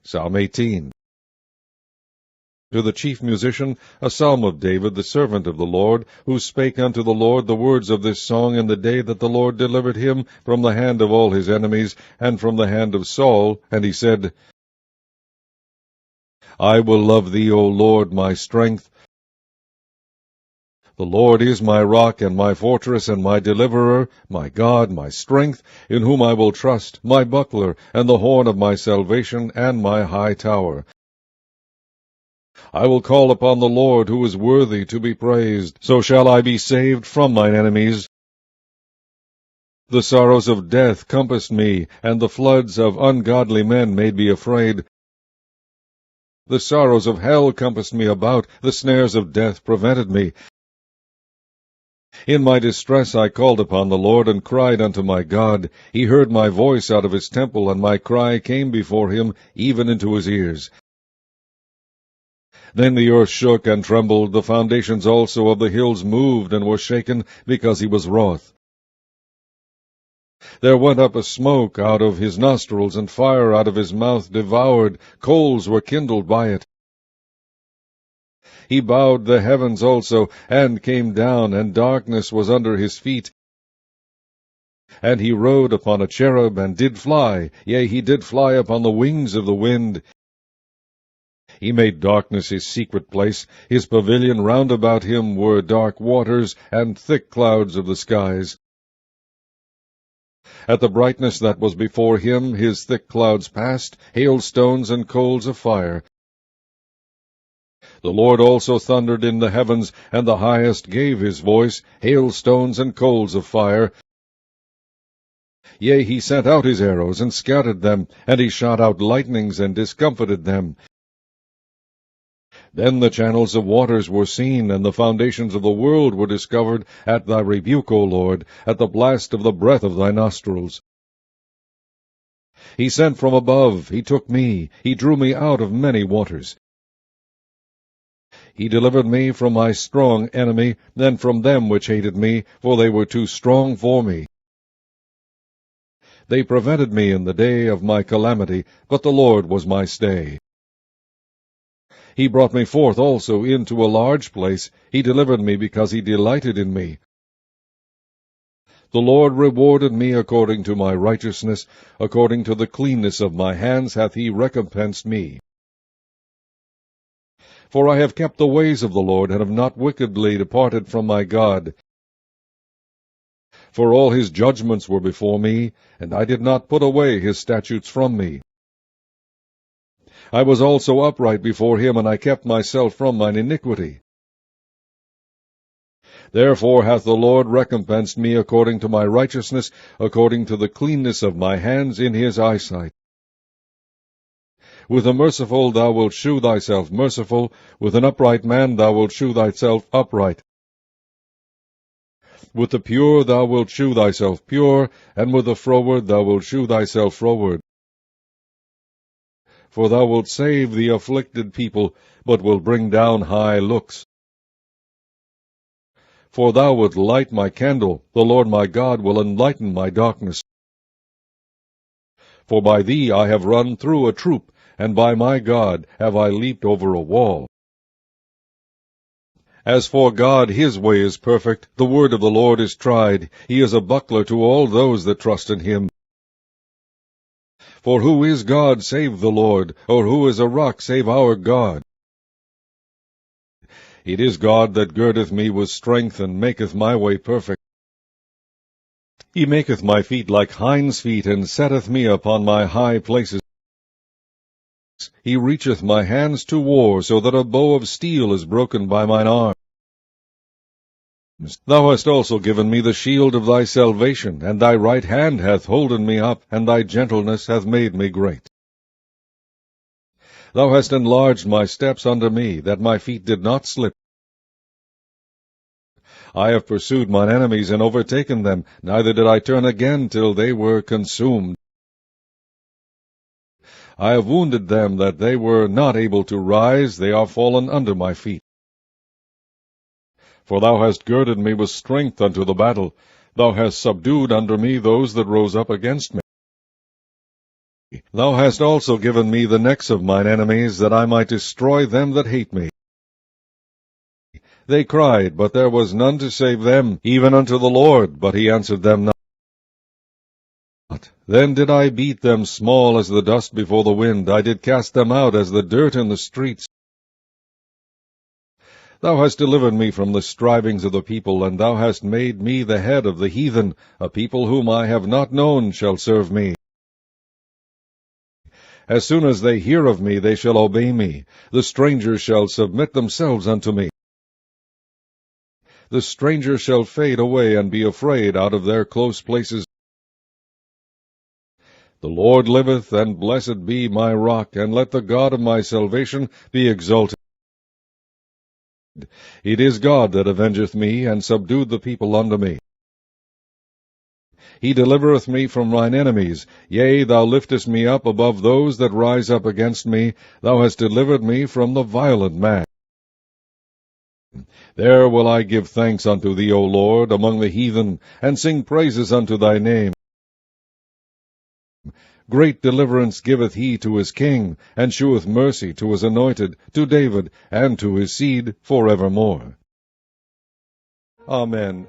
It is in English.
Psalm 18. To the chief musician, a psalm of David, the servant of the Lord, who spake unto the Lord the words of this song in the day that the Lord delivered him from the hand of all his enemies, and from the hand of Saul. And he said, I will love thee, O Lord, my strength. The Lord is my rock, and my fortress, and my deliverer, my God, my strength, in whom I will trust, my buckler, and the horn of my salvation, and my high tower. I will call upon the Lord, who is worthy to be praised. So shall I be saved from mine enemies. The sorrows of death compassed me, and the floods of ungodly men made me afraid. The sorrows of hell compassed me about, the snares of death prevented me. In my distress I called upon the Lord, and cried unto my God. He heard my voice out of his temple, and my cry came before him, even into his ears. Then the earth shook and trembled, the foundations also of the hills moved and were shaken, because he was wroth. There went up a smoke out of his nostrils, and fire out of his mouth devoured, coals were kindled by it. He bowed the heavens also, and came down, and darkness was under his feet. And he rode upon a cherub, and did fly, yea, he did fly upon the wings of the wind. He made darkness his secret place. His pavilion round about him were dark waters, and thick clouds of the skies. At the brightness that was before him his thick clouds passed, hailstones and coals of fire. The Lord also thundered in the heavens, and the highest gave his voice, hailstones and coals of fire. Yea, he sent out his arrows, and scattered them, and he shot out lightnings, and discomfited them. Then the channels of waters were seen, and the foundations of the world were discovered, at thy rebuke, O Lord, at the blast of the breath of thy nostrils. He sent from above, he took me, he drew me out of many waters. He delivered me from my strong enemy, and from them which hated me, for they were too strong for me. They prevented me in the day of my calamity, but the Lord was my stay. He brought me forth also into a large place. He delivered me because he delighted in me. The Lord rewarded me according to my righteousness, according to the cleanness of my hands hath he recompensed me. For I have kept the ways of the Lord, and have not wickedly departed from my God. For all his judgments were before me, and I did not put away his statutes from me. I was also upright before him, and I kept myself from mine iniquity. Therefore hath the Lord recompensed me according to my righteousness, according to the cleanness of my hands in his eyesight. With the merciful thou wilt shew thyself merciful, with an upright man thou wilt shew thyself upright. With the pure thou wilt shew thyself pure, and with the froward thou wilt shew thyself froward. For thou wilt save the afflicted people, but wilt bring down high looks. For thou wilt light my candle, the Lord my God will enlighten my darkness. For by thee I have run through a troop, and by my God have I leaped over a wall. As for God, his way is perfect, the word of the Lord is tried. He is a buckler to all those that trust in him. For who is God save the Lord, or who is a rock save our God? It is God that girdeth me with strength, and maketh my way perfect. He maketh my feet like hinds' feet, and setteth me upon my high places. He reacheth my hands to war, so that a bow of steel is broken by mine arm. Thou hast also given me the shield of thy salvation, and thy right hand hath holden me up, and thy gentleness hath made me great. Thou hast enlarged my steps under me, that my feet did not slip. I have pursued mine enemies and overtaken them, neither did I turn again till they were consumed. I have wounded them that they were not able to rise, they are fallen under my feet. For thou hast girded me with strength unto the battle, thou hast subdued under me those that rose up against me. Thou hast also given me the necks of mine enemies, that I might destroy them that hate me. They cried, but there was none to save them, even unto the Lord, but he answered them not. Then did I beat them small as the dust before the wind, I did cast them out as the dirt in the streets. Thou hast delivered me from the strivings of the people, and thou hast made me the head of the heathen. A people whom I have not known shall serve me. As soon as they hear of me, they shall obey me. The strangers shall submit themselves unto me. The strangers shall fade away and be afraid out of their close places. The Lord liveth, and blessed be my rock, and let the God of my salvation be exalted. It is God that avengeth me, and subdued the people unto me. He delivereth me from mine enemies. Yea, thou liftest me up above those that rise up against me. Thou hast delivered me from the violent man. There will I give thanks unto thee, O Lord, among the heathen, and sing praises unto thy name. Great deliverance giveth he to his king, and sheweth mercy to his anointed, to David, and to his seed forevermore. Amen.